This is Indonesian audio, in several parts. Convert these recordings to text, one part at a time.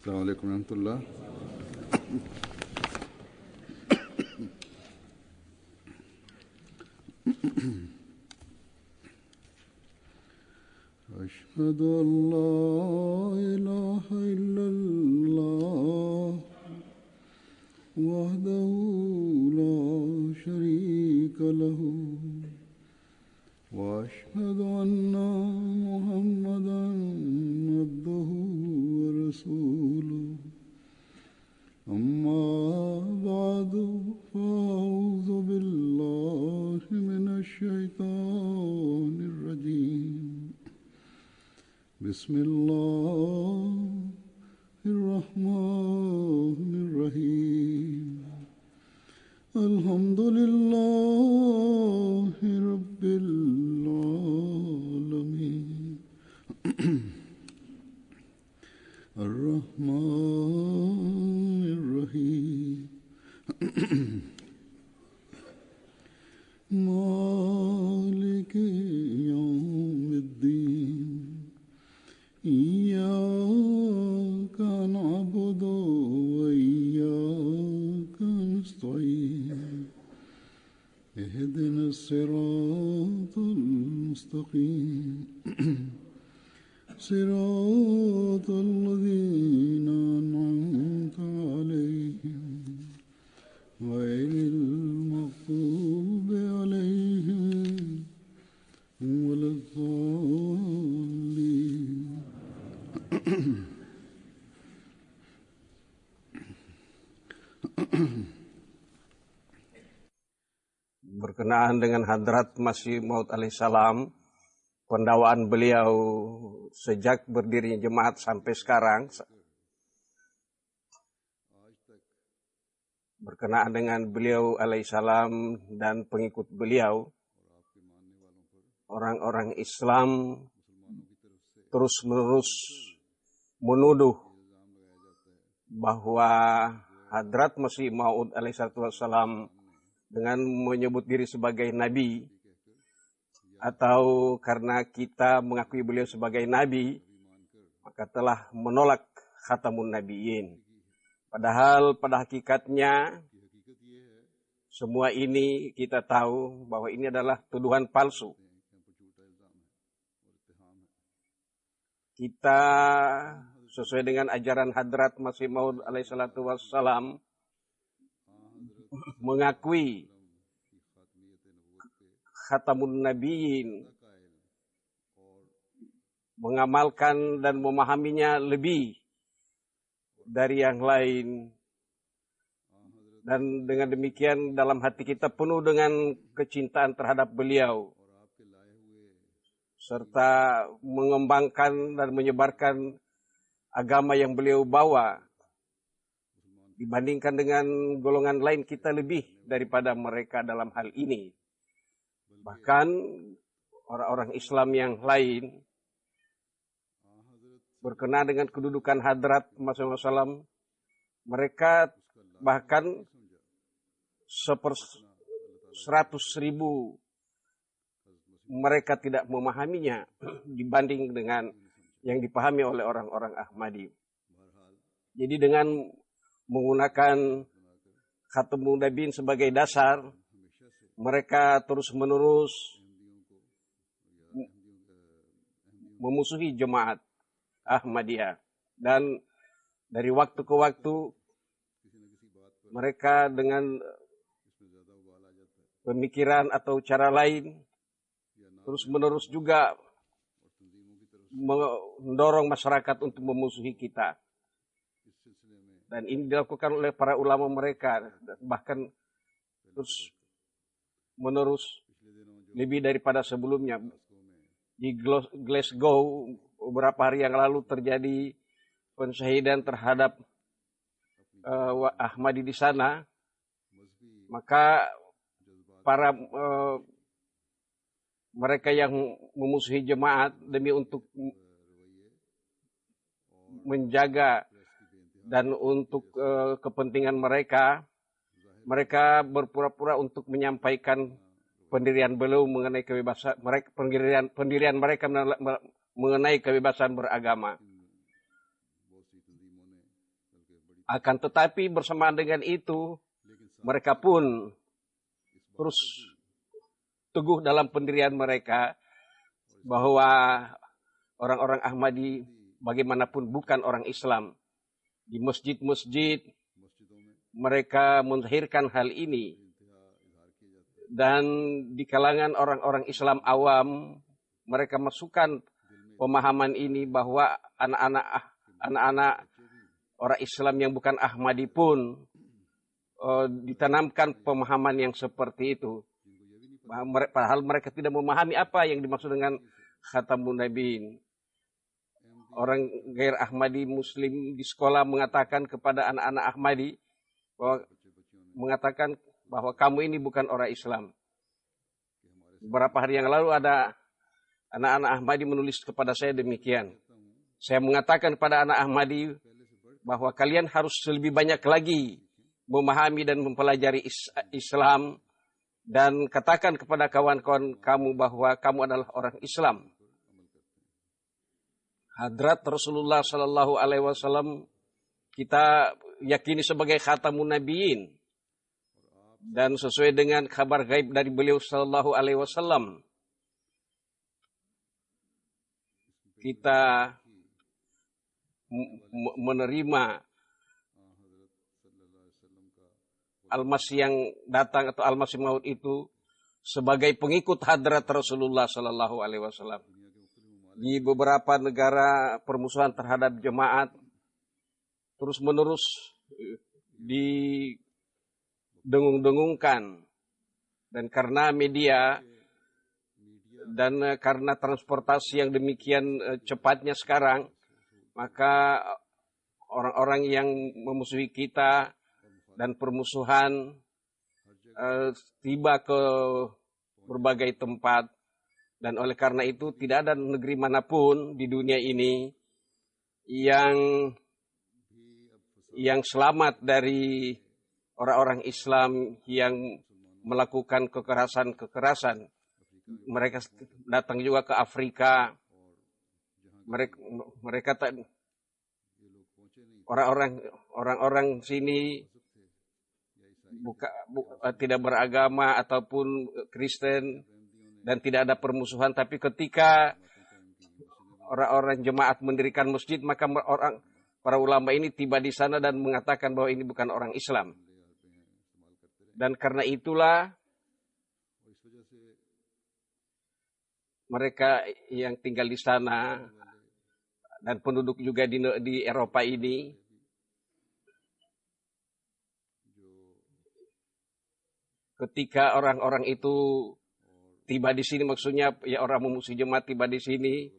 السلام عليكم ورحمة الله. أشهد أن لا إله إلا الله وحده لا شريك له وأشهد أن محمدا عبده ورسوله أما بعد فأعوذ بالله من الشيطان الرجيم بسم الله الرحمن الرحيم الحمد لله رب العالمين الرحمن الرحيم مالك يوم الدين إياك نعبد وإياك نستعين اهدنا الصراط المستقيم صراط الذين أنعمت عليهم غير المغضوب عليهم ولا الضالين. Berkenaan dengan Hadrat Masih Maud alaihissalam, pendawaan beliau sejak berdirinya jemaat sampai sekarang, berkenaan dengan beliau alaihissalam dan pengikut beliau, orang-orang Islam terus-menerus menuduh bahwa Hadrat Masih Maud alaihissalam dengan menyebut diri sebagai nabi, atau karena kita mengakui beliau sebagai nabi, maka telah menolak khatamun nabiyyin. Padahal pada hakikatnya semua ini kita tahu bahwa ini adalah tuduhan palsu. Kita sesuai dengan ajaran Hadrat Masih Maud alaihissalam mengakui khatamun nabiyyin, mengamalkan dan memahaminya lebih dari yang lain, dan dengan demikian dalam hati kita penuh dengan kecintaan terhadap beliau, serta mengembangkan dan menyebarkan agama yang beliau bawa. Dibandingkan dengan golongan lain, kita lebih daripada mereka dalam hal ini. Bahkan orang-orang Islam yang lain berkenaan dengan kedudukan Hadrat Masih Maud alaihissalam, mereka bahkan 100.000 mereka tidak memahaminya dibanding dengan yang dipahami oleh orang-orang Ahmadi. Jadi dengan menggunakan khatamun nabiyyin sebagai dasar, mereka terus-menerus memusuhi jemaat Ahmadiyah. Dan dari waktu ke waktu mereka dengan pemikiran atau cara lain terus-menerus juga mendorong masyarakat untuk memusuhi kita. Dan ini dilakukan oleh para ulama mereka, bahkan terus menerus lebih daripada sebelumnya. Di Glasgow beberapa hari yang lalu terjadi pensyahidan terhadap Ahmadi di sana. Maka para mereka yang memusuhi jemaat demi untuk menjaga dan untuk kepentingan mereka, mereka berpura-pura untuk menyampaikan pendirian beliau mengenai kebebasan mereka, pendirian mereka mengenai kebebasan beragama. Akan tetapi bersamaan dengan itu, mereka pun terus teguh dalam pendirian mereka bahwa orang-orang Ahmadi bagaimanapun bukan orang Islam. Di masjid-masjid mereka menzahirkan hal ini. Dan di kalangan orang-orang Islam awam, mereka masukkan pemahaman ini bahwa anak-anak orang Islam yang bukan Ahmadi pun ditanamkan pemahaman yang seperti itu. Padahal mereka tidak memahami apa yang dimaksud dengan khatamun nabiin. Orang gair Ahmadi Muslim di sekolah mengatakan kepada anak-anak Ahmadi mengatakan bahwa kamu ini bukan orang Islam. Beberapa hari yang lalu ada anak-anak Ahmadi menulis kepada saya demikian. Saya mengatakan kepada anak Ahmadi bahwa kalian harus lebih banyak lagi memahami dan mempelajari Islam dan katakan kepada kawan-kawan kamu bahwa kamu adalah orang Islam. Hadrat Rasulullah Sallallahu Alaihi Wasallam kita yakini sebagai khatamun nabiin. Dan sesuai dengan kabar gaib dari beliau Sallallahu Alaihi Wasallam, kita menerima Al-Masih yang datang atau Al-Masih Maud itu sebagai pengikut hadrat Rasulullah Sallallahu Alaihi Wasallam. Di beberapa negara permusuhan terhadap jemaat terus-menerus dengung-dengungkan, dan karena media dan karena transportasi yang demikian cepatnya sekarang, maka orang-orang yang memusuhi kita dan permusuhan tiba ke berbagai tempat, dan oleh karena itu tidak ada negeri manapun di dunia ini yang selamat dari orang-orang Islam yang melakukan kekerasan. Mereka datang juga ke Afrika. Mereka orang-orang sini tidak beragama ataupun Kristen dan tidak ada permusuhan. Tapi ketika orang-orang jemaat mendirikan masjid, maka para ulama ini tiba di sana dan mengatakan bahwa ini bukan orang Islam. Dan karena itulah mereka yang tinggal di sana dan penduduk juga di Eropa ini ketika orang-orang itu tiba di sini, maksudnya ya orang memusuhi jemaat tiba di sini,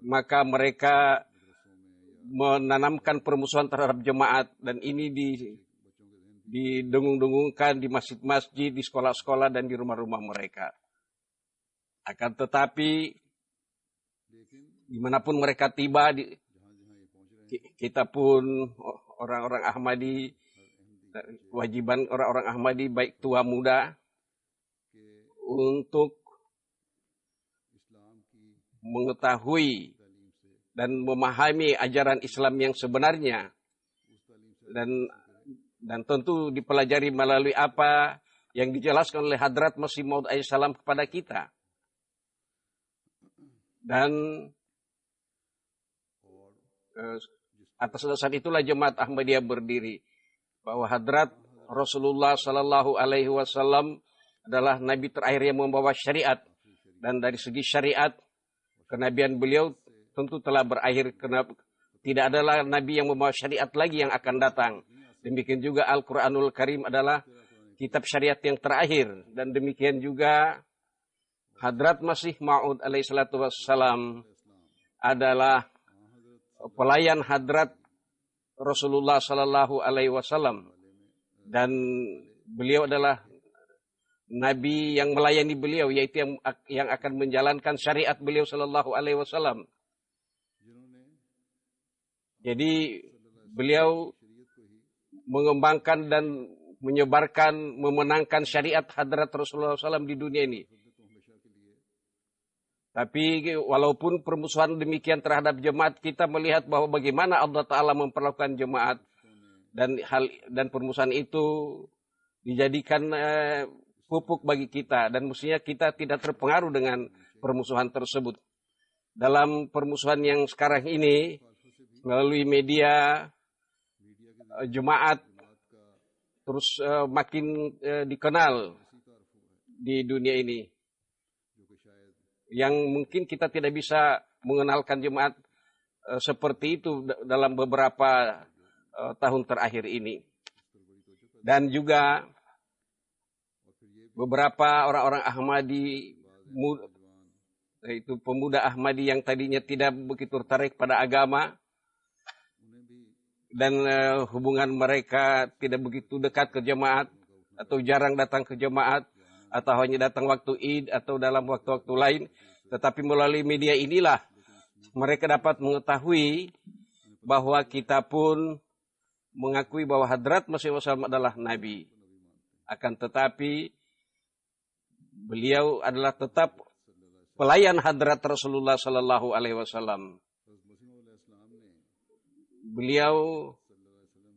maka mereka menanamkan permusuhan terhadap jemaat, dan ini didengung-dengungkan di masjid-masjid, di sekolah-sekolah, dan di rumah-rumah mereka. Akan tetapi, dimanapun mereka tiba, kita pun orang-orang Ahmadi, kewajiban orang-orang Ahmadi baik tua muda untuk mengetahui dan memahami ajaran Islam yang sebenarnya, dan tentu dipelajari melalui apa yang dijelaskan oleh Hadrat Masih Maud alaihissalam kepada kita. Dan atas dasar itulah jemaat Ahmadiyah berdiri, bahwa Hadrat Rasulullah Sallallahu Alaihi Wasallam adalah Nabi terakhir yang membawa syariat, dan dari segi syariat kenabian beliau tentu telah berakhir, karena tidak adalah Nabi yang membawa syariat lagi yang akan datang. Demikian juga Al-Quranul Karim adalah kitab syariat yang terakhir. Dan demikian juga Hadrat Masih Maud alaihissalatu wassalam adalah pelayan Hadrat Rasulullah Sallallahu Alaihi Wasallam. Dan beliau adalah Nabi yang melayani beliau, yaitu yang akan menjalankan syariat beliau Sallallahu Alaihi Wasallam. Jadi beliau mengembangkan dan menyebarkan, memenangkan syariat Hadrat Rasulullah SAW di dunia ini. Tapi walaupun permusuhan demikian terhadap jemaat, kita melihat bahwa bagaimana Allah Ta'ala memperlakukan jemaat, dan permusuhan itu dijadikan pupuk bagi kita, dan mestinya kita tidak terpengaruh dengan permusuhan tersebut. Dalam permusuhan yang sekarang ini, melalui media, jemaat terus makin dikenal di dunia ini, yang mungkin kita tidak bisa mengenalkan jemaat seperti itu dalam beberapa tahun terakhir ini. Dan juga beberapa orang-orang Ahmadi, yaitu pemuda Ahmadi yang tadinya tidak begitu tertarik pada agama, dan hubungan mereka tidak begitu dekat ke jemaat, atau jarang datang ke jemaat, atau hanya datang waktu Id atau dalam waktu-waktu lain. Tetapi melalui media inilah mereka dapat mengetahui bahwa kita pun mengakui bahwa Hadrat Masih Wasallam adalah Nabi. Akan tetapi beliau adalah tetap pelayan Hadrat Rasulullah Sallallahu Alaihi Wasallam. Beliau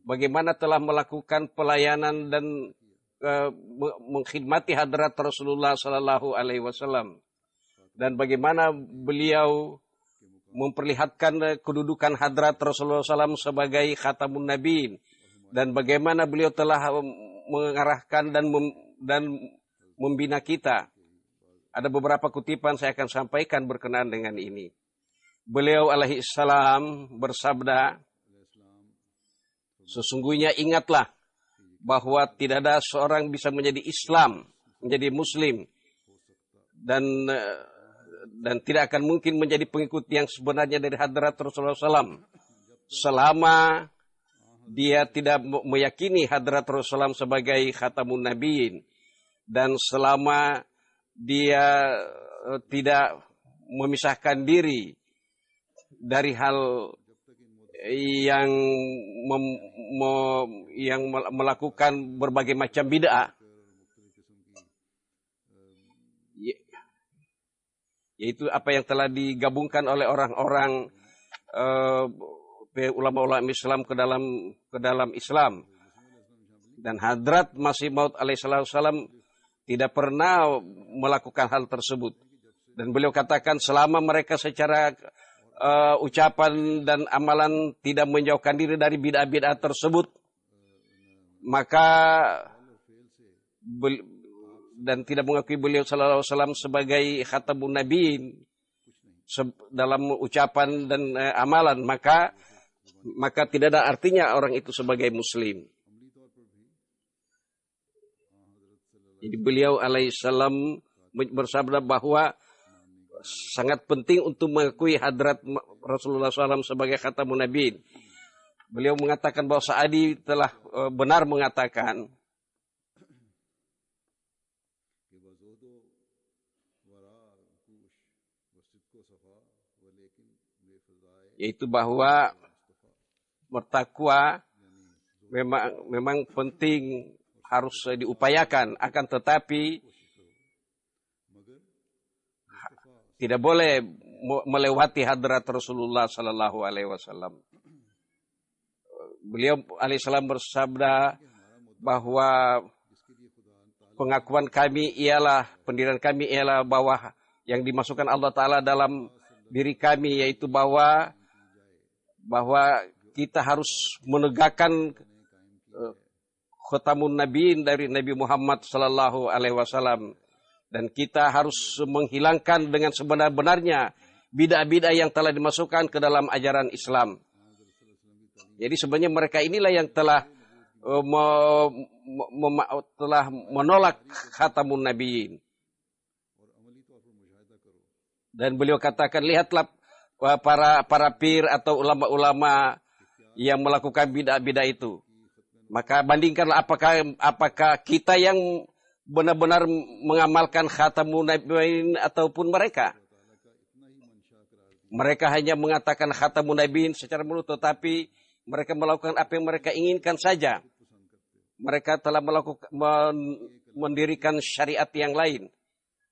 bagaimana telah melakukan pelayanan dan mengkhidmati Hadrat Rasulullah Sallallahu Alaihi Wasallam, dan bagaimana beliau memperlihatkan kedudukan Hadrat Rasulullah SAW sebagai Khatamun Nabiin, dan bagaimana beliau telah mengarahkan dan membina kita. Ada beberapa kutipan saya akan sampaikan berkenaan dengan ini. Beliau alaihi salam bersabda, sesungguhnya ingatlah bahwa tidak ada seorang bisa menjadi Islam, menjadi Muslim, dan tidak akan mungkin menjadi pengikut yang sebenarnya dari Hadrat Rasulullah SAW selama dia tidak meyakini Hadrat Rasulullah SAW sebagai Khatamun Nabiin, dan selama dia tidak memisahkan diri dari hal yang melakukan berbagai macam bid'ah, yaitu apa yang telah digabungkan oleh orang-orang ulama-ulama Islam ke dalam Islam. Dan Hadrat Masih Maud alaihissalam tidak pernah melakukan hal tersebut. Dan beliau katakan selama mereka secara ucapan dan amalan tidak menjauhkan diri dari bid'ah-bid'ah tersebut, maka dan tidak mengakui beliau sallallahu alaihi wasallam sebagai Khatamun Nabiin dalam ucapan dan amalan, maka tidak ada artinya orang itu sebagai Muslim. Jadi beliau alaihissalam bersabda bahwa sangat penting untuk mengakui Hadrat Rasulullah SAW sebagai Khatamun Nabiin. Beliau mengatakan bahwa Sa'adi telah benar mengatakan, yaitu bahwa bertakwa memang penting, harus diupayakan, akan tetapi tidak boleh melewati Hadrat Rasulullah Sallallahu Alaihi Wasallam. Beliau alaihissalam bersabda bahwa pengakuan kami ialah, pendirian kami ialah bahwa yang dimasukkan Allah Ta'ala dalam diri kami, yaitu bahwa kita harus menegakkan Khatamun Nabiin dari Nabi Muhammad Sallallahu Alaihi Wasallam, dan kita harus menghilangkan dengan sebenar-benarnya bid'ah-bid'ah yang telah dimasukkan ke dalam ajaran Islam. Jadi sebenarnya mereka inilah yang telah menolak Khatamun Nabiin. Dan beliau katakan, lihatlah para pir atau ulama-ulama yang melakukan bid'ah-bid'ah itu. Maka bandingkanlah apakah kita yang benar-benar mengamalkan Khatamun Nabiin ataupun mereka. Mereka hanya mengatakan Khatamun Nabiin secara mulut, tetapi mereka melakukan apa yang mereka inginkan saja. Mereka telah mendirikan syariat yang lain.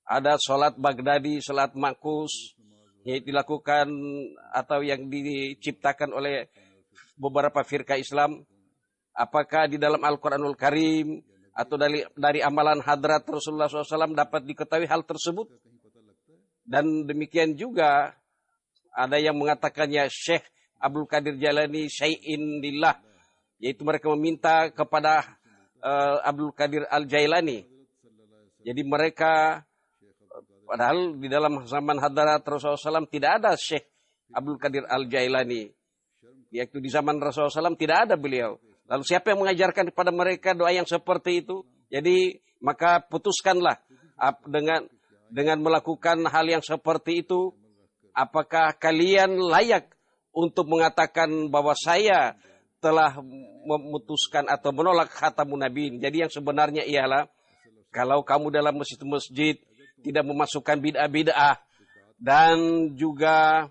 ada sholat Baghdadi, sholat Makus, yang dilakukan atau yang diciptakan oleh beberapa firqah Islam. Apakah di dalam Al-Quranul Karim atau dari amalan hadrat Rasulullah SAW dapat diketahui hal tersebut? Dan demikian juga ada yang mengatakannya Syekh Abdul Qadir Jailani syai'in lillah, yaitu mereka meminta kepada Abdul Qadir Al-Jailani. Jadi mereka, padahal di dalam zaman hadrat Rasulullah SAW tidak ada Syekh Abdul Qadir Al-Jailani. Yaitu di zaman Rasulullah SAW tidak ada beliau. Lalu siapa yang mengajarkan kepada mereka doa yang seperti itu? Jadi maka putuskanlah dengan melakukan hal yang seperti itu. Apakah kalian layak untuk mengatakan bahwa saya telah memutuskan atau menolak khatamun nabiin? Jadi yang sebenarnya ialah, kalau kamu dalam masjid-masjid tidak memasukkan bid'ah-bid'ah dan juga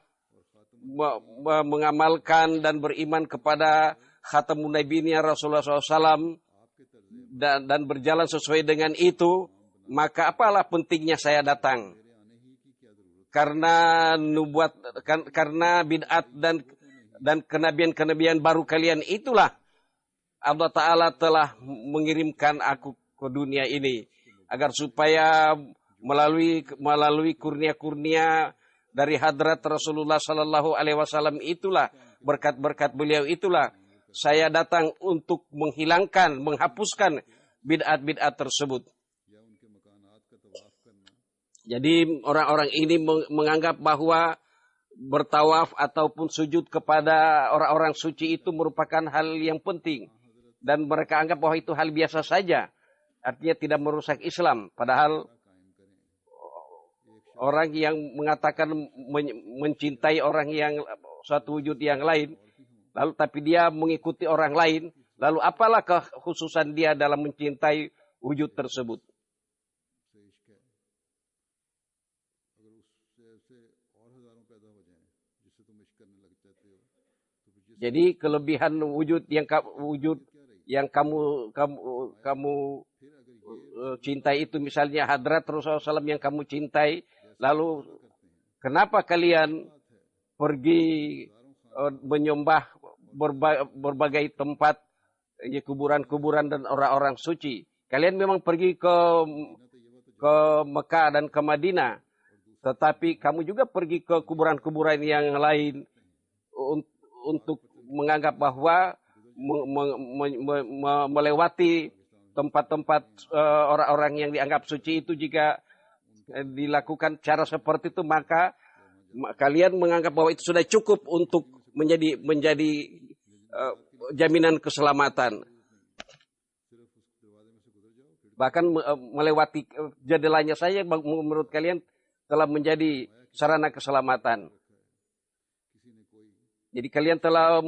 mengamalkan dan beriman kepada khatamun nabiin Rasulullah SAW dan berjalan sesuai dengan itu, maka apalah pentingnya saya datang? Karena karena bid'at dan kenabian-kenabian baru kalian itulah Allah Ta'ala telah mengirimkan aku ke dunia ini, agar supaya melalui kurnia-kurnia dari hadrat Rasulullah Sallallahu Alaihi Wasallam itulah, berkat-berkat beliau itulah saya datang untuk menghapuskan bid'at-bid'at tersebut. Jadi orang-orang ini menganggap bahwa bertawaf ataupun sujud kepada orang-orang suci itu merupakan hal yang penting, dan mereka anggap bahwa itu hal biasa saja. Artinya tidak merusak Islam. Padahal orang yang mengatakan mencintai orang yang suatu wujud yang lain, lalu tapi dia mengikuti orang lain, lalu apalah kekhususan dia dalam mencintai wujud tersebut? Jadi kelebihan wujud yang kamu cintai itu, misalnya hadrat Rasulullah SAW yang kamu cintai, lalu kenapa kalian pergi menyembah berbagai tempat, kuburan-kuburan dan orang-orang suci? Kalian memang pergi ke Mekah dan ke Madinah, tetapi kamu juga pergi ke kuburan-kuburan yang lain untuk menganggap bahwa melewati tempat-tempat orang-orang yang dianggap suci itu, jika dilakukan cara seperti itu, maka kalian menganggap bahwa itu sudah cukup untuk menjadi jaminan keselamatan. Bahkan melewati jendelanya saja menurut kalian telah menjadi sarana keselamatan. Jadi kalian telah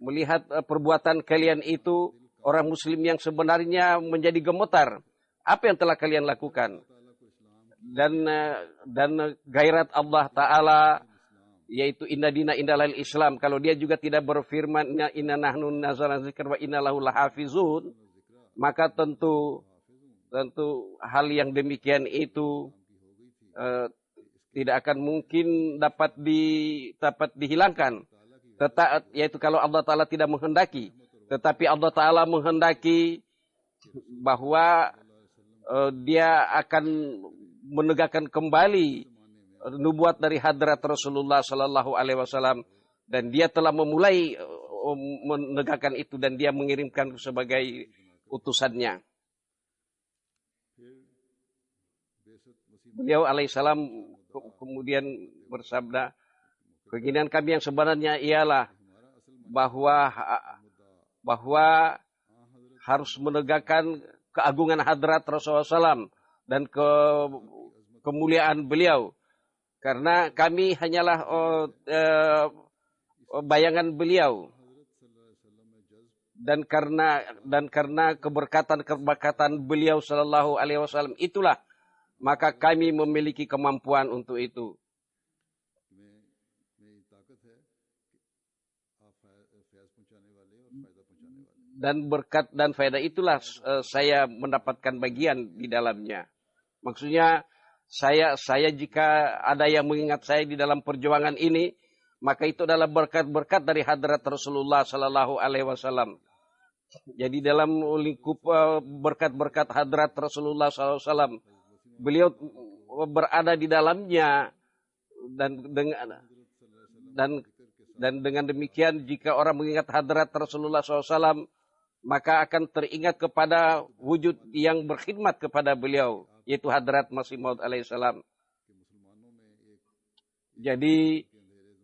melihat perbuatan kalian itu, orang muslim yang sebenarnya menjadi gemetar. Apa yang telah kalian lakukan? Dan gairat Allah Ta'ala, yaitu inna dina indalal Islam. Kalau dia juga tidak berfirman inna nahnu nazzalna dzikra wa inna lahu lahafizun, maka tentu hal yang demikian itu tidak akan mungkin dapat dihilangkan. Yaitu kalau Allah Ta'ala tidak menghendaki. Tetapi Allah Ta'ala menghendaki bahwa dia akan menegakkan kembali nubuat dari hadrat Rasulullah Sallallahu Alaihi Wasallam, dan dia telah memulai menegakkan itu, dan dia mengirimkan sebagai utusannya. Beliau alaihissalam kemudian bersabda, keinginan kami yang sebenarnya ialah bahwa harus menegakkan keagungan hadrat Rasulullah SAW dan kemuliaan beliau, karena kami hanyalah bayangan beliau, dan karena keberkatan beliau Sallallahu Alaihi Wasallam itulah maka kami memiliki kemampuan untuk itu. Dan berkat dan faedah itulah saya mendapatkan bagian di dalamnya. Maksudnya saya jika ada yang mengingat saya di dalam perjuangan ini, maka itu adalah berkat-berkat dari hadrat Rasulullah Sallallahu Alaihi Wasallam. Jadi dalam lingkup berkat-berkat hadrat Rasulullah Sallallahu Alaihi Wasallam, beliau berada di dalamnya dan dengan demikian jika orang mengingat hadrat Rasulullah SAW, maka akan teringat kepada wujud yang berkhidmat kepada beliau, yaitu hadrat Masih Maud alaihissalam. Jadi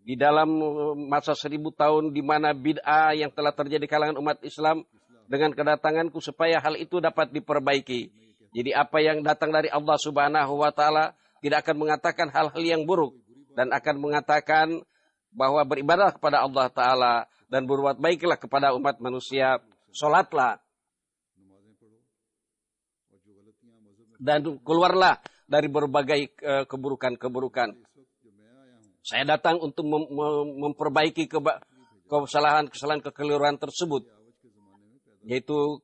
di dalam masa 1000 tahun di mana bid'ah yang telah terjadi di kalangan umat Islam, dengan kedatanganku supaya hal itu dapat diperbaiki. Jadi apa yang datang dari Allah Subhanahu wa taala tidak akan mengatakan hal-hal yang buruk dan akan mengatakan bahwa beribadah kepada Allah taala dan berbuat baiklah kepada umat manusia, salatlah dan keluarlah dari berbagai keburukan-keburukan. Saya datang untuk memperbaiki kesalahan-kesalahan kekeliruan tersebut, yaitu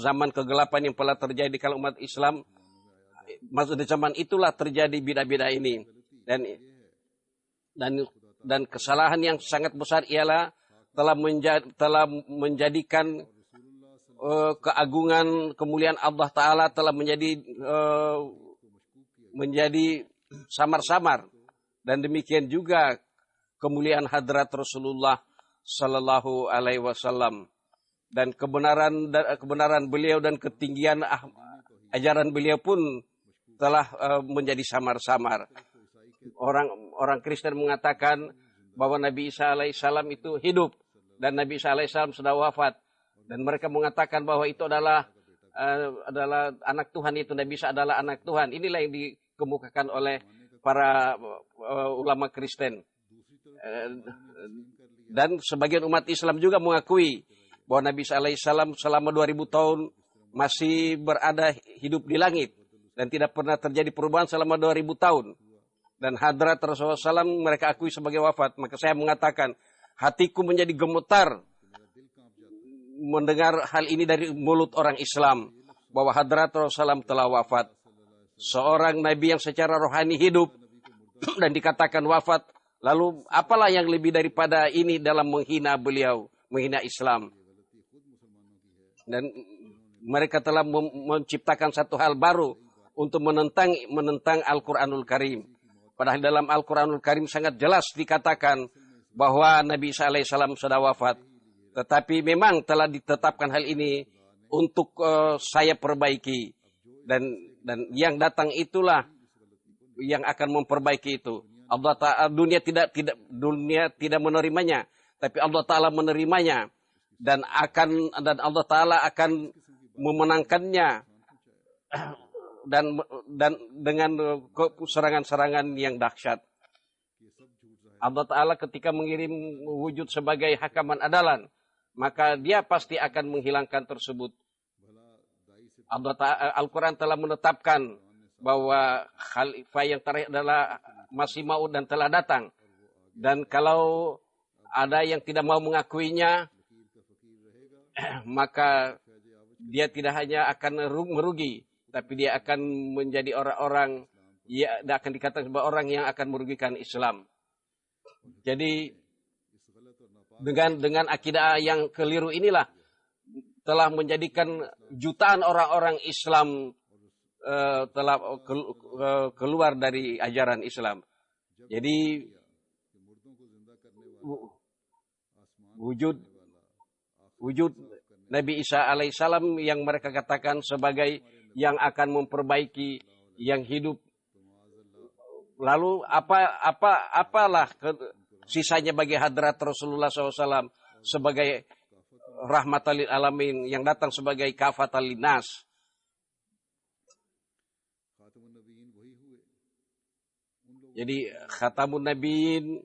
zaman kegelapan yang telah terjadi di kalangan umat Islam. Maksud di zaman itulah terjadi bidah-bidah ini, dan kesalahan yang sangat besar ialah telah menjadikan keagungan kemuliaan Allah Taala telah menjadi samar-samar, dan demikian juga kemuliaan hadrat Rasulullah Sallallahu Alaihi Wasallam. Dan kebenaran beliau dan ketinggian ajaran beliau pun telah menjadi samar-samar. Orang Kristen mengatakan bahwa Nabi Isa alaihissalam itu hidup dan Nabi Isa alaihissalam sudah wafat, dan mereka mengatakan bahwa itu adalah anak Tuhan, itu Nabi Isa adalah anak Tuhan. Inilah yang dikemukakan oleh para ulama Kristen. Dan sebagian umat Islam juga mengakui bahwa Nabi Isa alaihissalam selama 2000 tahun masih berada hidup di langit dan tidak pernah terjadi perubahan selama 2000 tahun. Dan hadrat Rasulullah SAW mereka akui sebagai wafat. Maka saya mengatakan hatiku menjadi gemetar mendengar hal ini dari mulut orang Islam, bahwa hadrat Rasulullah SAW telah wafat. Seorang Nabi yang secara rohani hidup dan dikatakan wafat. Lalu apalah yang lebih daripada ini dalam menghina beliau, menghina Islam. Dan mereka telah menciptakan satu hal baru untuk menentang Al-Quranul Karim. Padahal dalam Al-Quranul Karim sangat jelas dikatakan bahwa Nabi Isa alaihissalam sudah wafat. Tetapi memang telah ditetapkan hal ini untuk saya perbaiki. Dan yang datang itulah yang akan memperbaiki itu. Allah Ta'ala, dunia tidak menerimanya, tapi Allah Ta'ala menerimanya. Dan Allah Ta'ala akan memenangkannya dan dengan serangan-serangan yang dahsyat. Allah Ta'ala ketika mengirim wujud sebagai hakaman adalan, maka dia pasti akan menghilangkan tersebut. Al-Quran telah menetapkan bahwa khalifah yang terakhir adalah Masih Maud dan telah datang. Dan kalau ada yang tidak mau mengakuinya, maka dia tidak hanya akan merugi, tapi dia akan menjadi orang-orang, dia akan dikatakan sebagai orang yang akan merugikan Islam. Jadi dengan akidah yang keliru inilah telah menjadikan jutaan orang-orang Islam telah keluar dari ajaran Islam. Jadi wujud Nabi Isa alaihissalam yang mereka katakan sebagai yang akan memperbaiki, yang hidup. Lalu apalah sisanya bagi hadrat Rasulullah SAW sebagai rahmatan lil alamin yang datang sebagai kafatan linnas. Jadi khatamun nabiyyin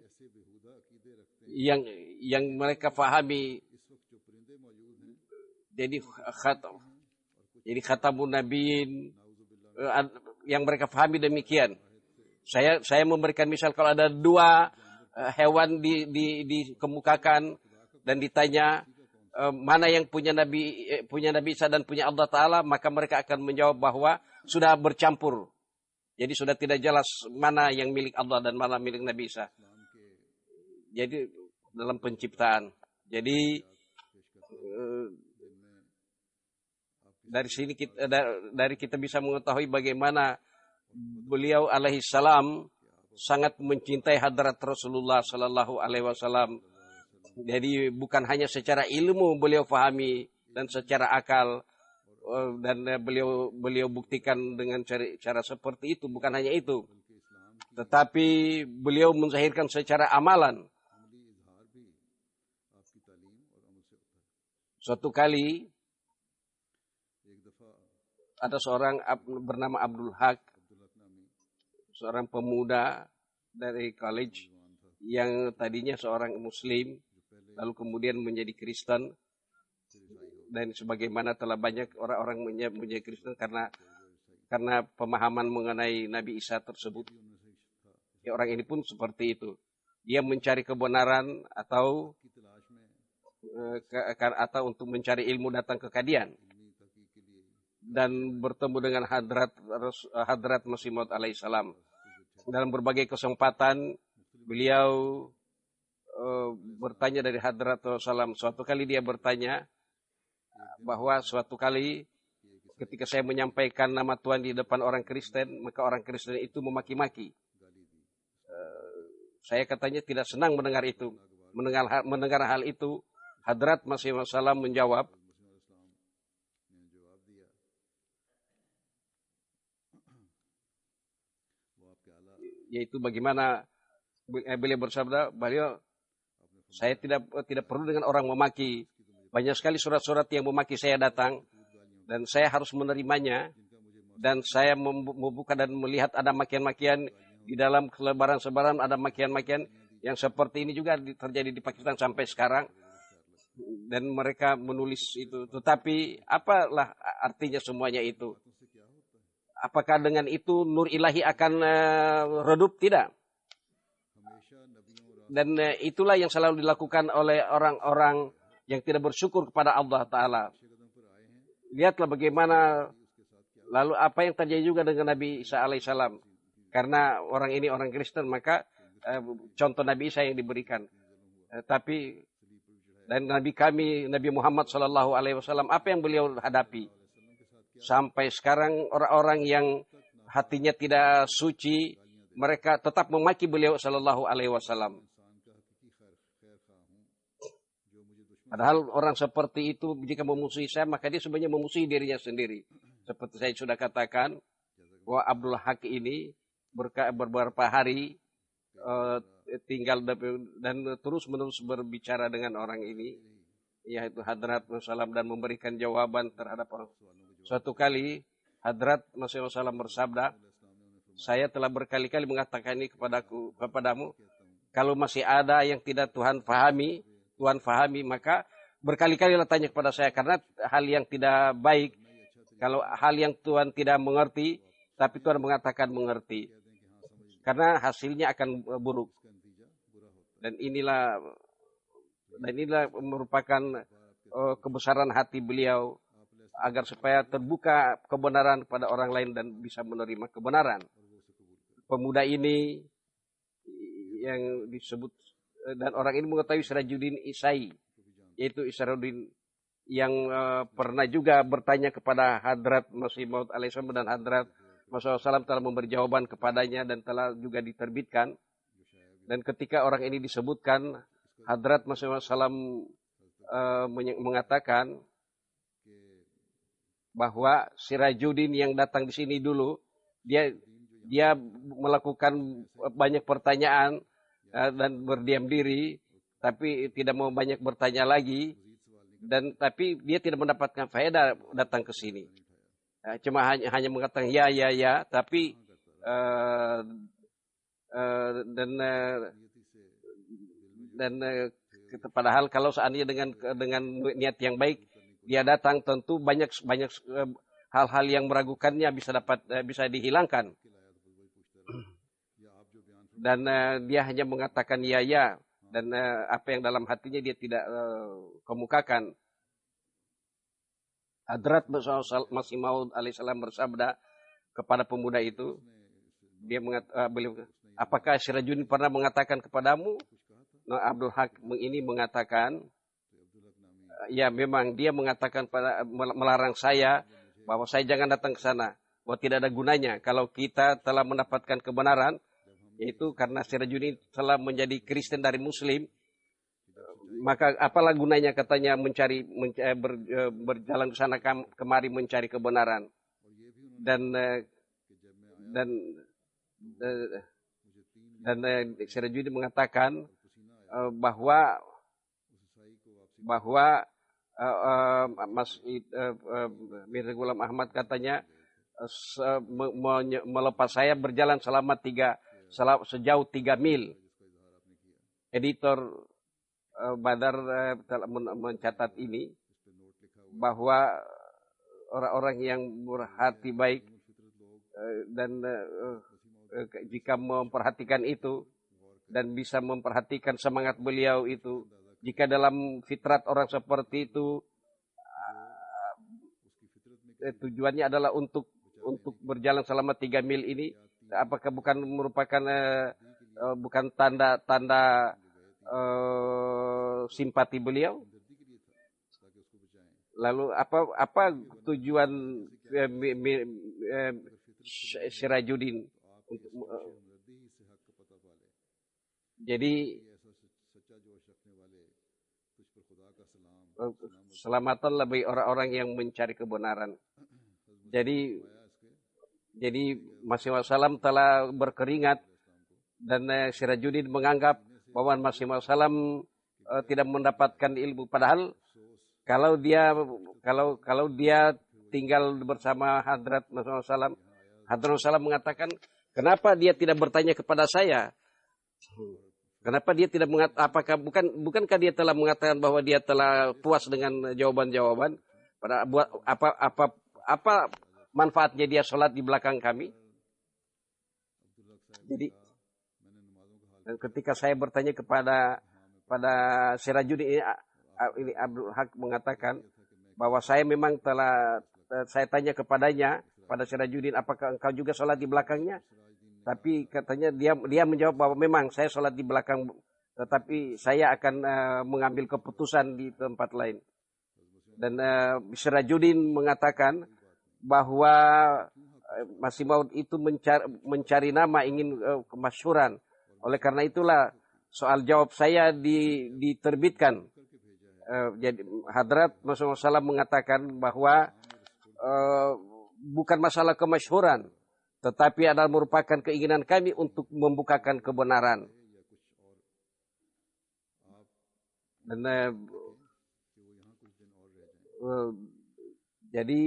yang mereka fahami. Jadi khatamun nabiyyin yang mereka fahami demikian. Saya memberikan misal, kalau ada dua hewan dikemukakan dan ditanya mana yang punya Nabi Isa dan punya Allah Ta'ala, maka mereka akan menjawab bahwa sudah bercampur. Jadi sudah tidak jelas mana yang milik Allah dan mana milik Nabi Isa. Jadi dalam penciptaan. Jadi dari sini kita bisa mengetahui bagaimana beliau alaihi salam sangat mencintai hadrat Rasulullah sallallahu alaihi wasallam. Jadi bukan hanya secara ilmu beliau fahami dan secara akal dan beliau buktikan dengan cara seperti itu, bukan hanya itu. Tetapi beliau menzahirkan secara amalan. Suatu kali ada seorang bernama Abdul Haq, seorang pemuda dari college yang tadinya seorang Muslim, lalu kemudian menjadi Kristen, dan sebagaimana telah banyak orang-orang menjadi Kristen karena pemahaman mengenai Nabi Isa tersebut. Ya, orang ini pun seperti itu. Dia mencari kebenaran atau untuk mencari ilmu datang ke Qadian dan bertemu dengan hadrat Masih Maud alaihissalam. Dalam berbagai kesempatan beliau bertanya dari hadrat Rasulullah. Suatu kali dia bertanya bahwa suatu kali ketika saya menyampaikan nama Tuhan di depan orang Kristen, maka orang Kristen itu memaki-maki. Saya katanya tidak senang mendengar itu. Mendengar hal itu, hadrat Masih Maud menjawab, yaitu bagaimana beliau bersabda, saya tidak perlu dengan orang memaki. Banyak sekali surat-surat yang memaki saya datang dan saya harus menerimanya, dan saya membuka dan melihat ada makian-makian di dalam selebaran-selebaran, ada makian-makian yang seperti ini juga terjadi di Pakistan sampai sekarang, dan mereka menulis itu. Tetapi apalah artinya semuanya itu? Apakah dengan itu nur ilahi akan redup? Tidak. Dan itulah yang selalu dilakukan oleh orang-orang yang tidak bersyukur kepada Allah Ta'ala. Lihatlah bagaimana, lalu apa yang terjadi juga dengan Nabi Isa alaihissalam. Karena orang ini orang Kristen, maka contoh Nabi Isa yang diberikan. Dan Nabi kami, Nabi Muhammad Sallallahu Alaihi Wasallam, apa yang beliau hadapi? Sampai sekarang orang-orang yang hatinya tidak suci, mereka tetap memaki beliau Sallallahu Alaihi Wasallam. Padahal orang seperti itu jika memusuhi saya, maka dia sebenarnya memusuhi dirinya sendiri. Seperti saya sudah katakan, bahwa Abdul Haq ini beberapa hari tinggal dan terus-menerus berbicara dengan orang ini, yaitu hadrat Rasulullah, dan memberikan jawaban terhadap orang. Suatu kali hadrat Masih Maud bersabda, saya telah berkali-kali mengatakan ini kepadamu, kalau masih ada yang tidak Tuhan fahami, maka berkali-kali tanya kepada saya, karena hal yang tidak baik, kalau hal yang Tuhan tidak mengerti, tapi Tuhan mengatakan mengerti, karena hasilnya akan buruk. Dan inilah merupakan kebesaran hati beliau, agar supaya terbuka kebenaran kepada orang lain dan bisa menerima kebenaran. Pemuda ini yang disebut, dan orang ini mengetahui Sirajuddin Isai, yaitu Isaruddin, yang pernah juga bertanya kepada hadrat Masih Maud alaihissalam, dan hadrat Masih Maud telah memberi jawaban kepadanya dan telah juga diterbitkan. Dan ketika orang ini disebutkan, hadrat Masih Maud mengatakan bahwa Sirajuddin yang datang di sini dulu, dia melakukan banyak pertanyaan dan berdiam diri, tapi tidak mau banyak bertanya lagi, tapi dia tidak mendapatkan faedah datang ke sini. Cuma hanya mengatakan ya, tapi padahal kalau seandainya dengan niat yang baik dia datang, tentu banyak hal-hal yang meragukannya bisa dihilangkan. dan dia hanya mengatakan ya dan apa yang dalam hatinya dia tidak kemukakan. Hadrat Masih Maud alaihissalam bersabda kepada pemuda itu, beliau, apakah Sirajuddin pernah mengatakan kepadamu? Nah, Abdul Haq ini mengatakan, ya memang dia mengatakan melarang saya bahwa saya jangan datang ke sana, bahwa tidak ada gunanya kalau kita telah mendapatkan kebenaran, yaitu karena Sirajuddin telah menjadi Kristen dari Muslim, maka apalah gunanya katanya berjalan ke sana kemari mencari kebenaran. Dan Sirajuddin mengatakan bahwa Mirza Ghulam Ahmad katanya melepas saya berjalan sejauh 3 mil. Editor Badar telah mencatat ini bahwa orang-orang yang berhati baik dan jika memperhatikan itu dan bisa memperhatikan semangat beliau itu, jika dalam fitrat orang seperti itu tujuannya adalah untuk berjalan selama 3 mil ini, apakah bukan merupakan bukan tanda simpati beliau? Lalu apa tujuan Sirajuddin? Jadi selamatan bagi orang-orang yang mencari kebenaran. Jadi Masih Maud Salam telah berkeringat dan Sirajuddin menganggap bahwa Masih Maud Salam tidak mendapatkan ilmu, padahal kalau dia tinggal bersama Hadrat Masih Maud Salam, Hadrat Masih Maud Salam mengatakan, kenapa dia tidak bertanya kepada saya? Kenapa dia tidak apakah bukankah dia telah mengatakan bahwa dia telah puas dengan jawaban-jawaban? Pada apa manfaatnya dia sholat di belakang kami? Jadi ketika saya bertanya pada Sirajuddin ini Abdul Haq mengatakan bahwa saya memang saya tanya kepadanya, pada Sirajuddin, apakah engkau juga sholat di belakangnya? Tapi katanya dia menjawab bahwa memang saya sholat di belakang, tetapi saya akan mengambil keputusan di tempat lain. Dan Sirajuddin mengatakan bahwa Masih Maud itu mencari nama, ingin kemasyhuran. Oleh karena itulah soal jawab saya diterbitkan. Jadi Hadrat Masih Maud Salam mengatakan bahwa bukan masalah kemasyhuran, tetapi adalah merupakan keinginan kami untuk membukakan kebenaran. Dan jadi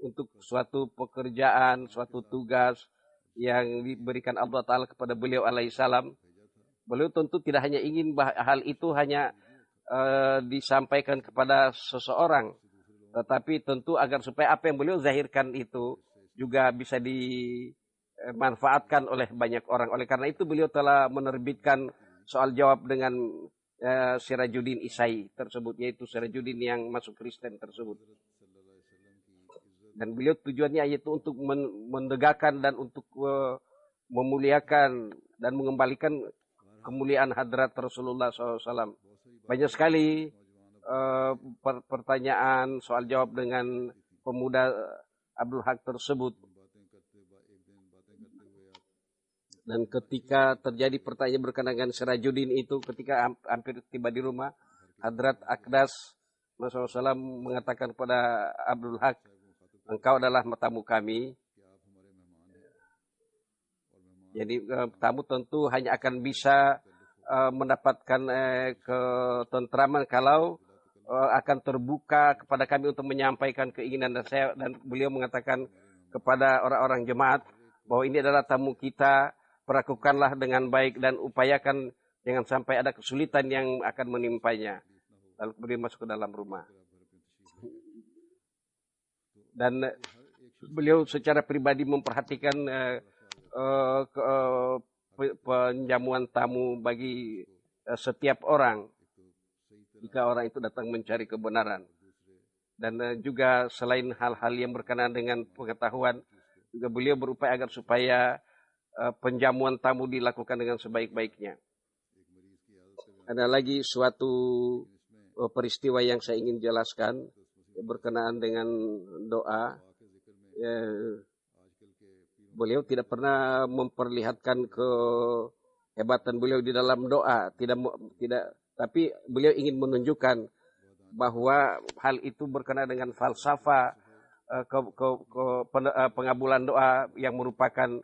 untuk suatu pekerjaan, suatu tugas yang diberikan Allah Ta'ala kepada beliau alaihissalam, beliau tentu tidak hanya ingin hal itu hanya disampaikan kepada seseorang, tetapi tentu agar supaya apa yang beliau zahirkan itu juga bisa dimanfaatkan oleh banyak orang. Oleh karena itu beliau telah menerbitkan soal jawab dengan Sirajuddin Isai tersebut, yaitu Sirajuddin yang masuk Kristen tersebut. Dan beliau tujuannya yaitu untuk menegakkan dan untuk memuliakan dan mengembalikan kemuliaan hadrat Rasulullah SAW. Banyak sekali pertanyaan soal jawab dengan pemuda Abdul Haq tersebut. Dan ketika terjadi pertanyaan berkenaan dengan Sirajuddin itu, ketika hampir tiba di rumah, Hadrat Akdas Masih Maud Salam mengatakan kepada Abdul Haq, engkau adalah tamu kami. Jadi tamu tentu hanya akan bisa mendapatkan ketentraman kalau akan terbuka kepada kami untuk menyampaikan keinginan dan beliau mengatakan kepada orang-orang jemaat bahwa ini adalah tamu kita, perlakukanlah dengan baik dan upayakan jangan sampai ada kesulitan yang akan menimpanya. Lalu beliau masuk ke dalam rumah. Dan beliau secara pribadi memperhatikan penjamuan tamu bagi setiap orang jika orang itu datang mencari kebenaran. Dan juga selain hal-hal yang berkenaan dengan pengetahuan, juga beliau berupaya agar supaya penjamuan tamu dilakukan dengan sebaik-baiknya. Ada lagi suatu peristiwa yang saya ingin jelaskan berkenaan dengan doa. Beliau tidak pernah memperlihatkan kehebatan beliau di dalam doa, tapi beliau ingin menunjukkan bahwa hal itu berkenaan dengan falsafah pengabulan doa yang merupakan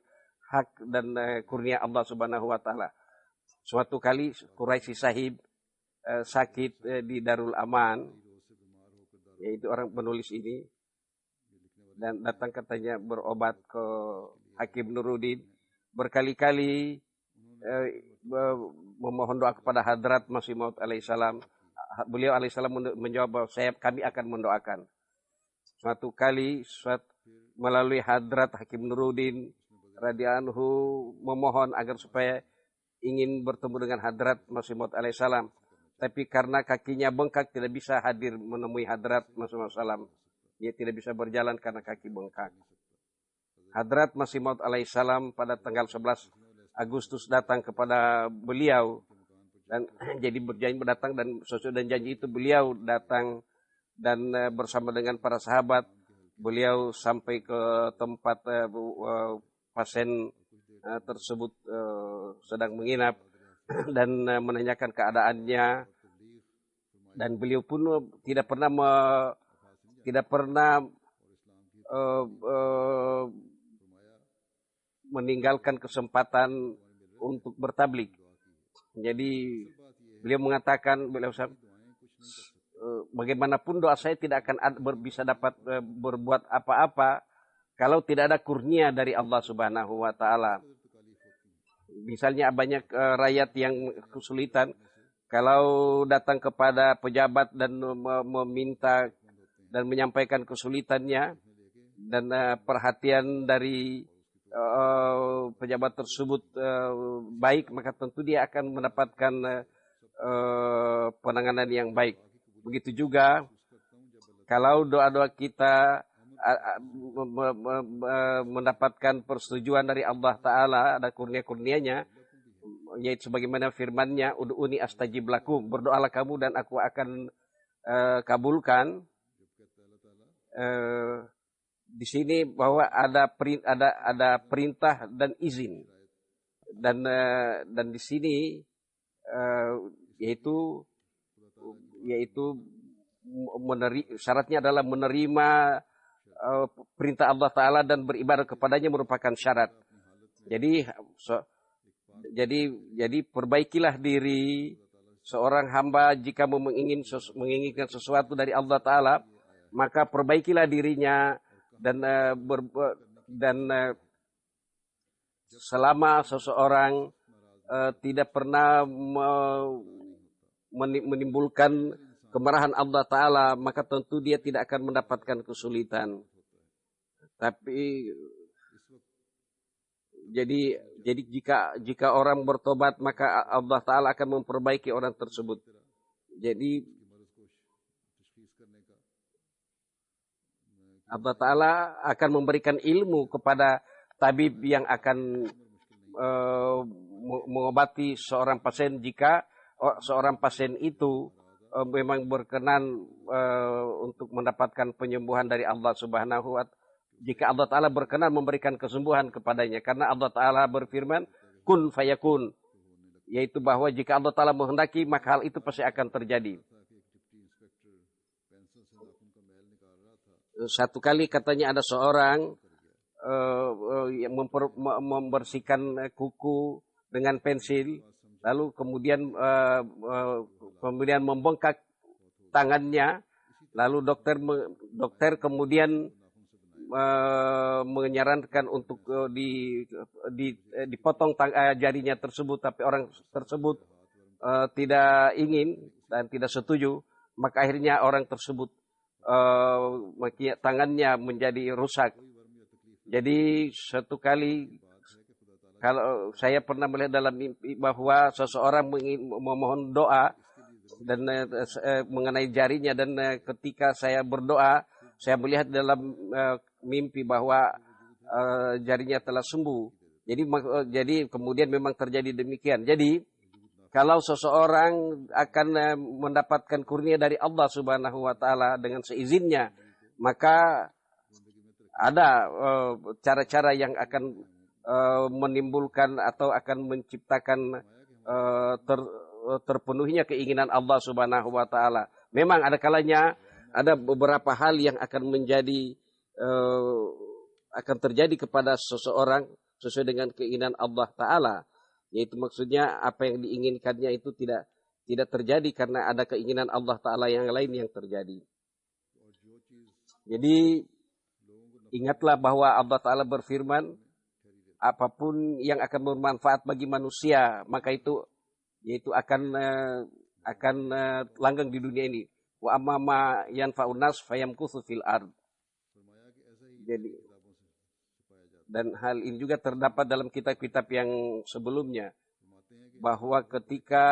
hak dan kurnia Allah Subhanahu wa taala. Suatu kali Quraisy Sahib sakit di Darul Aman, yaitu orang penulis ini, dan datang katanya berobat ke Hakim Nuruddin, berkali-kali memohon doa kepada Hadrat Masih Maud alaihissalam. Beliau alaihissalam menjawab bahwa kami akan mendoakan. Suatu kali melalui Hadrat Hakim Nuruddin radhiyallahu anhu memohon agar supaya ingin bertemu dengan Hadrat Masih Maud alaihissalam, tapi karena kakinya bengkak tidak bisa hadir menemui Hadrat Masih Maud alaihissalam. Dia tidak bisa berjalan karena kaki bengkak. Hadrat Masih Maud alaihissalam pada tanggal 11 Agustus datang kepada beliau dan jadi berjanji datang, dan sesuai dengan janji itu beliau datang dan bersama dengan para sahabat beliau sampai ke tempat pasien tersebut sedang menginap dan menanyakan keadaannya, dan beliau pun tidak pernah meninggalkan kesempatan untuk bertablik. Jadi beliau mengatakan, bagaimanapun doa saya tidak akan bisa dapat berbuat apa-apa kalau tidak ada kurnia dari Allah Subhanahu wa taala. Misalnya banyak rakyat yang kesulitan, kalau datang kepada pejabat dan meminta dan menyampaikan kesulitannya, dan perhatian dari pejabat tersebut baik, maka tentu dia akan mendapatkan penanganan yang baik. Begitu juga kalau doa-doa kita mendapatkan persetujuan dari Allah Ta'ala, ada kurnia-kurnianya, yaitu sebagaimana firman-Nya, ud'uni astajib lakum, berdoalah kamu dan aku akan kabulkan. Di sini bahwa ada perintah dan izin, dan di sini yaitu syaratnya adalah menerima perintah Allah Ta'ala dan beribadah kepadanya merupakan syarat. Jadi perbaikilah diri seorang hamba jika menginginkan sesuatu dari Allah Ta'ala, maka perbaikilah dirinya. Dan selama seseorang tidak pernah menimbulkan kemarahan Allah Ta'ala, maka tentu dia tidak akan mendapatkan kesulitan. Tapi jadi jika orang bertobat, maka Allah Ta'ala akan memperbaiki orang tersebut. Jadi Allah Ta'ala akan memberikan ilmu kepada tabib yang akan mengobati seorang pasien jika seorang pasien itu memang berkenan untuk mendapatkan penyembuhan dari Allah Subhanahu wa Ta'ala. Jika Allah Ta'ala berkenan memberikan kesembuhan kepadanya, karena Allah Ta'ala berfirman kun fayakun, yaitu bahwa jika Allah Ta'ala menghendaki maka hal itu pasti akan terjadi. Satu kali katanya ada seorang yang membersihkan kuku dengan pensil, lalu kemudian membengkak tangannya, lalu dokter kemudian menyarankan untuk dipotong jarinya tersebut, tapi orang tersebut tidak ingin dan tidak setuju, maka akhirnya orang tersebut tangannya menjadi rusak. Jadi satu kali Kalau saya pernah melihat dalam mimpi bahwa seseorang memohon doa dan mengenai jarinya, dan ketika saya berdoa, saya melihat dalam mimpi bahwa jarinya telah sembuh. Jadi kemudian memang terjadi demikian. Jadi kalau seseorang akan mendapatkan kurnia dari Allah Subhanahu wa taala dengan seizinnya, maka ada cara-cara yang akan menimbulkan atau akan menciptakan terpenuhinya keinginan Allah Subhanahu wa taala. Memang ada kalanya ada beberapa hal yang akan menjadi akan terjadi kepada seseorang sesuai dengan keinginan Allah taala. Yaitu maksudnya apa yang diinginkannya itu tidak terjadi karena ada keinginan Allah taala yang lain yang terjadi. Jadi ingatlah bahwa Allah taala berfirman, apapun yang akan bermanfaat bagi manusia, maka itu yaitu akan langgeng di dunia ini. Wa amma ma yanfa'un nas fayamkutsu fil ard. Jadi, dan hal ini juga terdapat dalam kitab-kitab yang sebelumnya, bahwa ketika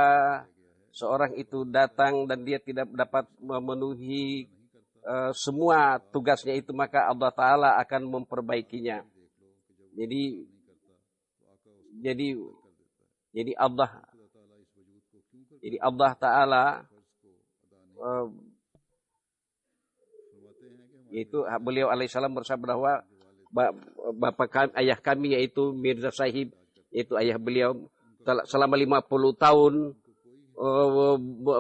seorang itu datang dan dia tidak dapat memenuhi semua tugasnya itu, maka Allah Ta'ala akan memperbaikinya. Jadi Allah Ta'ala yaitu beliau alaihissalam bersabda bahwa ayah kami yaitu Mirza Sahib, yaitu ayah beliau selama 50 tahun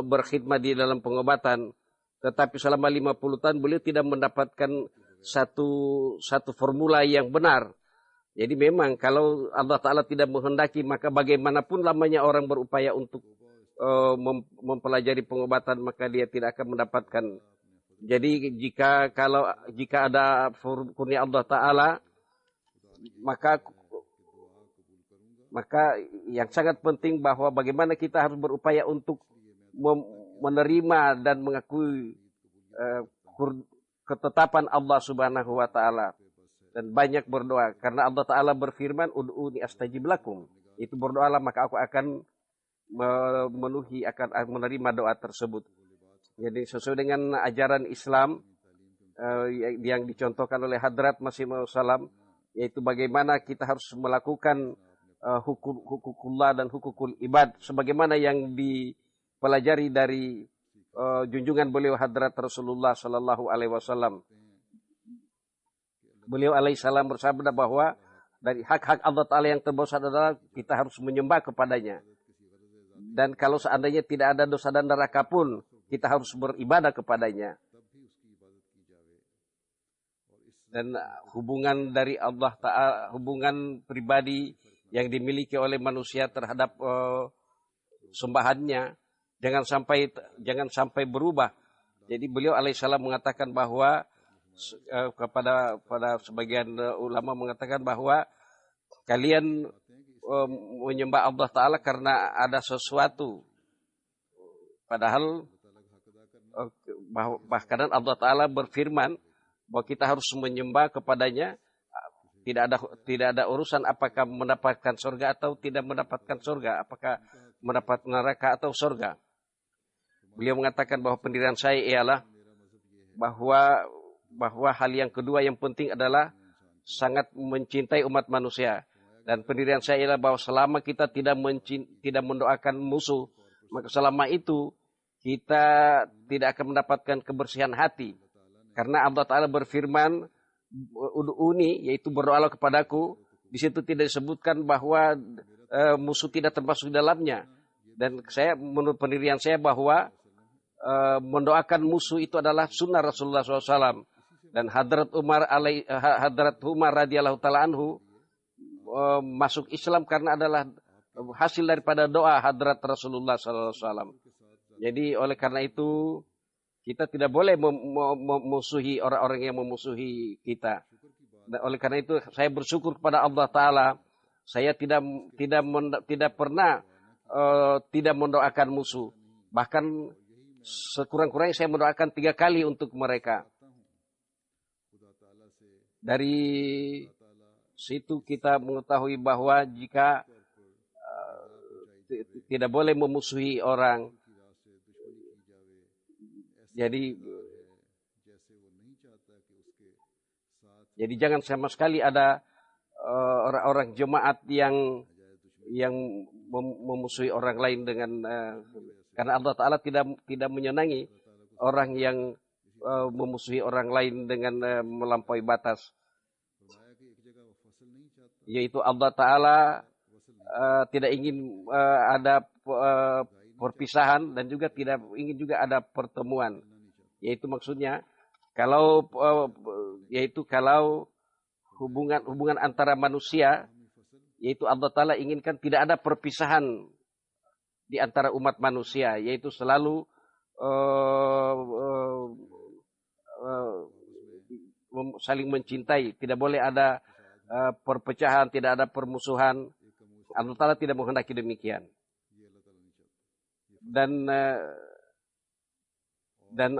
berkhidmat di dalam pengobatan, tetapi selama 50 tahun beliau tidak mendapatkan satu formula yang benar. Jadi memang kalau Allah Ta'ala tidak menghendaki, maka bagaimanapun lamanya orang berupaya untuk mempelajari pengobatan, maka dia tidak akan mendapatkan. Jadi jika ada kurnia Allah Ta'ala, maka yang sangat penting bahwa bagaimana kita harus berupaya untuk menerima dan mengakui ketetapan Allah Subhanahu wa taala, dan banyak berdoa karena Allah Ta'ala berfirman, ud'uni astajib lakum. Itu berdoalah maka aku akan akan menerima doa tersebut. Jadi sesuai dengan ajaran Islam yang dicontohkan oleh Hadrat Masih Maud Salam, yaitu bagaimana kita harus melakukan hukukullah dan hukukul ibad sebagaimana yang dipelajari dari junjungan beliau Hadrat Rasulullah Sallallahu Alaihi Wasallam. Beliau alaihissalam bersabda bahwa dari hak-hak Allah Ta'ala yang terbesar adalah kita harus menyembah kepadanya. Dan kalau seandainya tidak ada dosa dan neraka pun, kita harus beribadah kepadanya. Dan hubungan dari Allah Ta'ala, hubungan pribadi yang dimiliki oleh manusia terhadap sembahannya, jangan sampai berubah. Jadi beliau alaihissalam mengatakan bahwa kepada sebagian ulama mengatakan bahwa kalian menyembah Allah Ta'ala karena ada sesuatu, padahal bahkan Allah Ta'ala berfirman bahwa kita harus menyembah kepadanya, tidak ada urusan apakah mendapatkan surga atau tidak mendapatkan surga, apakah mendapat neraka atau surga. Beliau mengatakan bahwa pendirian saya ialah bahwa hal yang kedua yang penting adalah sangat mencintai umat manusia. Dan pendirian saya ialah bahwa selama kita tidak mendoakan musuh, maka selama itu kita tidak akan mendapatkan kebersihan hati. Karena Allah Ta'ala berfirman, ud'uni, yaitu berdoalah kepadaku. Di situ tidak disebutkan bahwa musuh tidak termasuk di dalamnya. Dan menurut pendirian saya bahwa mendoakan musuh itu adalah sunnah Rasulullah SAW. Dan Hadrat Umar radhiyallahu ta'ala anhu masuk Islam karena adalah hasil daripada doa Hadrat Rasulullah SAW. Jadi oleh karena itu kita tidak boleh memusuhi orang-orang yang memusuhi kita. Dan oleh karena itu saya bersyukur kepada Allah Ta'ala. Saya tidak pernah tidak mendoakan musuh. Bahkan sekurang-kurangnya saya mendoakan 3 kali untuk mereka. Dari situ kita mengetahui bahwa jika tidak boleh memusuhi orang. Jadi jangan sama sekali ada orang-orang jemaat yang memusuhi orang lain dengan karena Allah Ta'ala tidak menyenangi orang yang memusuhi orang lain dengan melampaui batas. Yaitu Allah Ta'ala tidak ingin ada perpisahan dan juga tidak ingin juga ada pertemuan. Yaitu maksudnya kalau hubungan antara manusia, yaitu Allah Ta'ala inginkan tidak ada perpisahan di antara umat manusia, yaitu selalu saling mencintai, tidak boleh ada perpecahan, tidak ada permusuhan. Allah Ta'ala tidak menghendaki demikian. Dan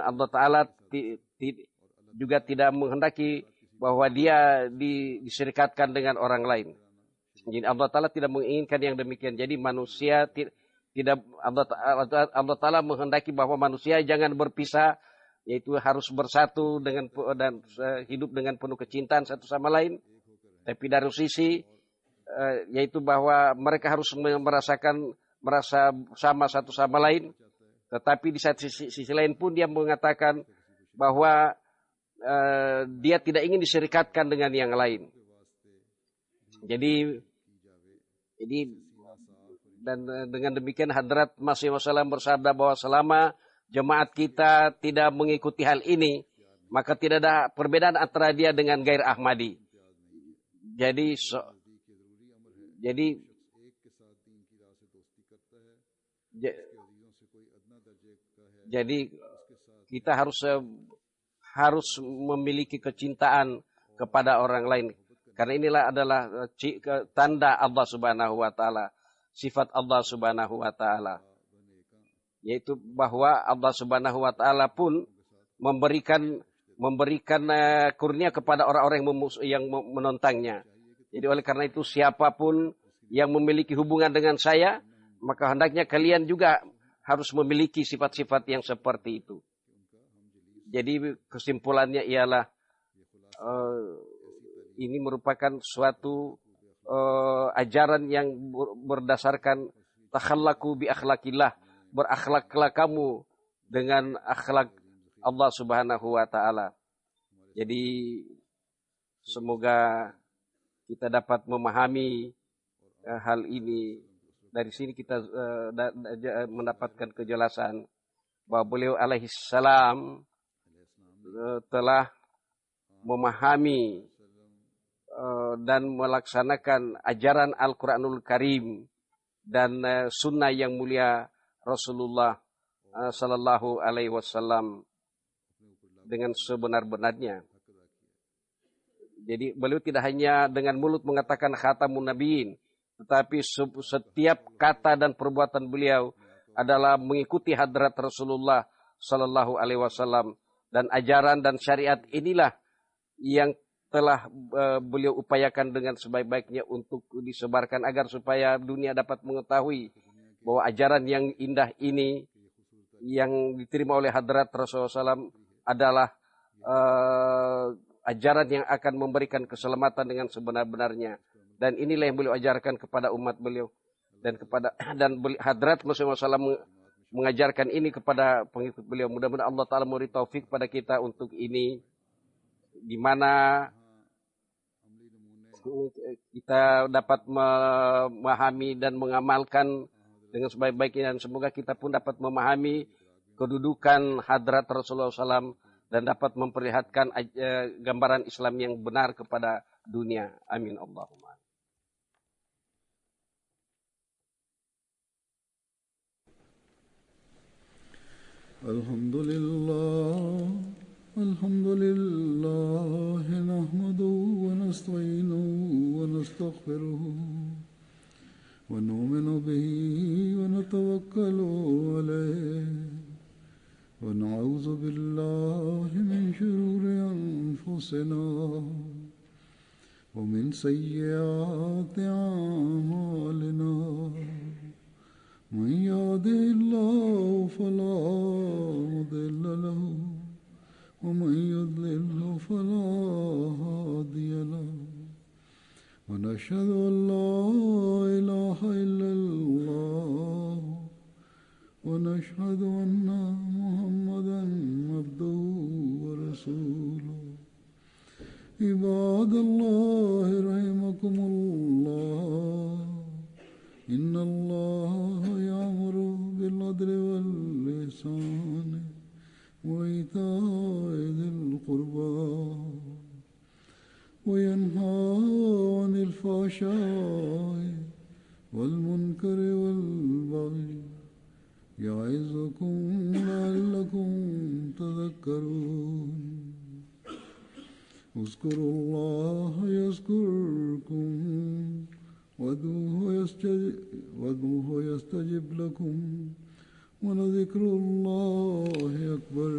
Allah Ta'ala juga tidak menghendaki bahwa dia diserikatkan dengan orang lain. Jadi Allah Ta'ala tidak menginginkan yang demikian. Jadi manusia tidak Allah Ta'ala menghendaki bahwa manusia jangan berpisah, yaitu harus bersatu dan hidup dengan penuh kecintaan satu sama lain. Tapi dari sisi yaitu bahwa mereka harus merasa sama satu sama lain. Tetapi di sisi lain pun dia mengatakan bahwa dia tidak ingin diserikatkan dengan yang lain. Jadi dan dengan demikian Hadrat Masih Wasallam bersabda bahwa selama jemaat kita tidak mengikuti hal ini, maka tidak ada perbedaan antara dia dengan Gair Ahmadi. Jadi kita harus memiliki kecintaan kepada orang lain. Karena inilah adalah tanda Allah Subhanahu wa Ta'ala, sifat Allah Subhanahu wa Ta'ala, yaitu bahwa Allah Subhanahu wa Ta'ala pun memberikan kurnia kepada orang-orang yang menentangnya. Jadi oleh karena itu siapapun yang memiliki hubungan dengan saya, maka hendaknya kalian juga harus memiliki sifat-sifat yang seperti itu. Jadi kesimpulannya ialah ini merupakan suatu ajaran yang berdasarkan takhallaku bi akhlakillah, berakhlaklah kamu dengan akhlak Allah Subhanahu wa Ta'ala. Jadi semoga kita dapat memahami hal ini. Dari sini kita mendapatkan kejelasan bahwa beliau alaihi salam telah memahami dan melaksanakan ajaran Al-Quranul Karim dan sunnah yang mulia Rasulullah Sallallahu Alaihi Wasallam dengan sebenar-benarnya. Jadi beliau tidak hanya dengan mulut mengatakan khatamun nabiyyin, tetapi setiap kata dan perbuatan beliau adalah mengikuti hadrat Rasulullah Sallallahu Alaihi Wasallam, dan ajaran dan syariat inilah yang telah beliau upayakan dengan sebaik-baiknya untuk disebarkan agar supaya dunia dapat mengetahui bahwa ajaran yang indah ini yang diterima oleh hadrat Rasulullah SAW adalah ajaran yang akan memberikan keselamatan dengan sebenar-benarnya. Dan inilah yang beliau ajarkan kepada umat beliau dan hadrat Rasulullah SAW mengajarkan ini kepada pengikut beliau. Mudah-mudahan Allah Ta'ala memberi taufik pada kita untuk ini, di mana kita dapat memahami dan mengamalkan dengan sebaik-baiknya, dan semoga kita pun dapat memahami kedudukan hadrat Rasulullah SAW dan dapat memperlihatkan gambaran Islam yang benar kepada dunia. Amin Allahumma. Alhamdulillah nahmaduhu wa nasta'inuhu wa nastaghfiruhu wa nu'minu bihi wa natawakkalu alayhi wa na'udzu billahi min shururi anfusina ومن سيئات أعمالنا من يهده الله فلا مضل له ومن يضلل فلا هادي له ونشهد أن لا إله إلا الله ونشهد أن محمدا عبده ورسوله عباد الله رحمكم الله إن الله يأمر بالعدل والإحسان وإيتاء ذي القربى وينهى عن الفحشاء والمنكر والبغي يعظكم لعلكم تذكرون اذكروا الله يذكركم وادعوه يستجب لكم ولذكر الله أكبر